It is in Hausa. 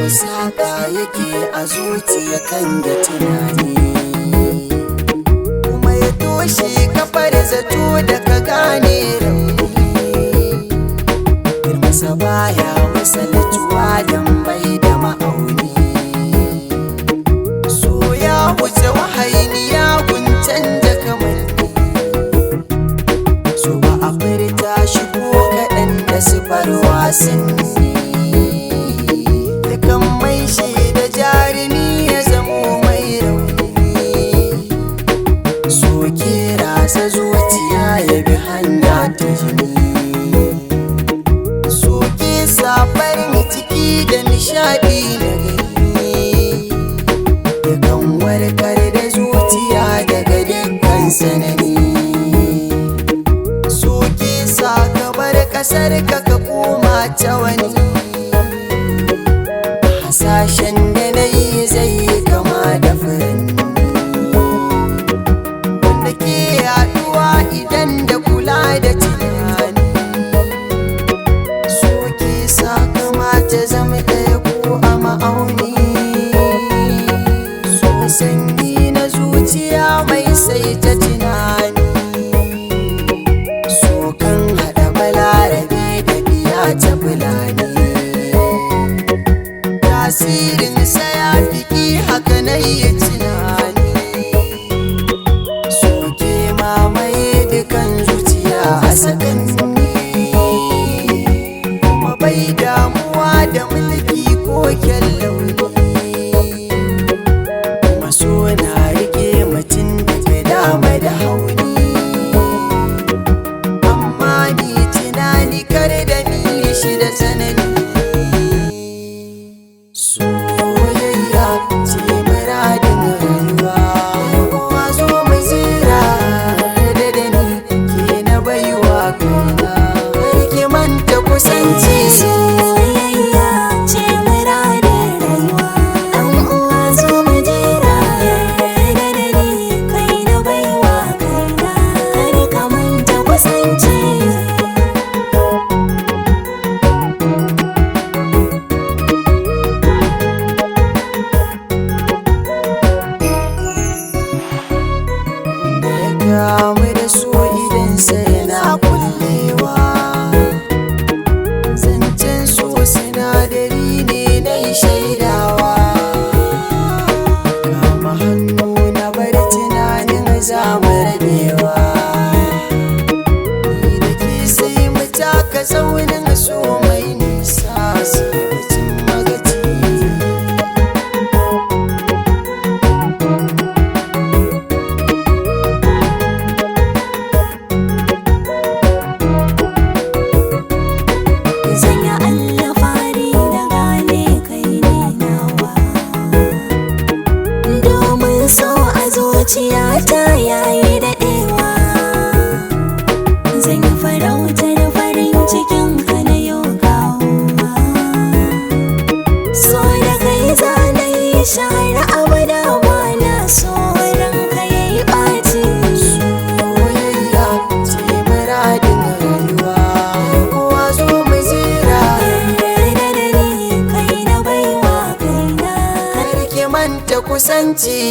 saka yake a zuciya kan da tunani, kuma ya toshe kafar zato da ka gane rauni. Girmasa baya misaltuwa don mai da ma'auni. So ya wuce wahainiya kun canja kamar ni. So ba a furta shi ko kaɗan da sifar wasanni. Dukan mai shaida jarumi ya zamo mai rauni. So ke rasa zuciya ya bi hanya ta jini. So ke sa farin ciki da nishaɗi na gani. Dukan warkar da zuciya daga dukkan sanani. So ke sa ka bar ƙasar ka koma ta wani. Hasashen da na yi zai yi kama da furanni, wanda ke yaduwa idan da kula da tunani. So ke sa kamata zama ɗaya ko a ma'auni. So sanyi na zuciya mai sai ta tunani. So kan haɗa balarabe da biya ta fulani. Tasirinsa ya fi haka na yi tunani. So ke mamaye dukan zuciya a sakanni, kuma bai damuwa da mulki ko kyan launi. Kuma so na rike mutum da dama da hauni. Amma ni tunani kar da ni shi da tsanani. Soyayya ce muradin rayuwa, kowa zo mai tsira da ni ke na baiwa kaina. Kar ki manta kusanci. Soyayya ce muradin rayuwa, ɗan uwa zo mu jera da ni kai na baiwa kaina. Kar ka manta kusanci. Kamu da so idan sai na kullewa. Zancen so sinadari ne na shaidawa. Kama hannu na bar tunanin za mu rabewa. Ni da ke sai mu taka tsaunin so mai nisa, sai bacin magaci. Zanya Allah fari da gane kai ne nawa, domin so a zuciyata yayi daɗewa. Zanya farautar farin cikin ka na yau kawowa. So da kai zanayi share abada ba na so ranka yayi ɓaci. Soyayya ce muradin rayuwa, kowa zo mai tsira da ni kai na baiwa kaina. kar ki manta kusanci.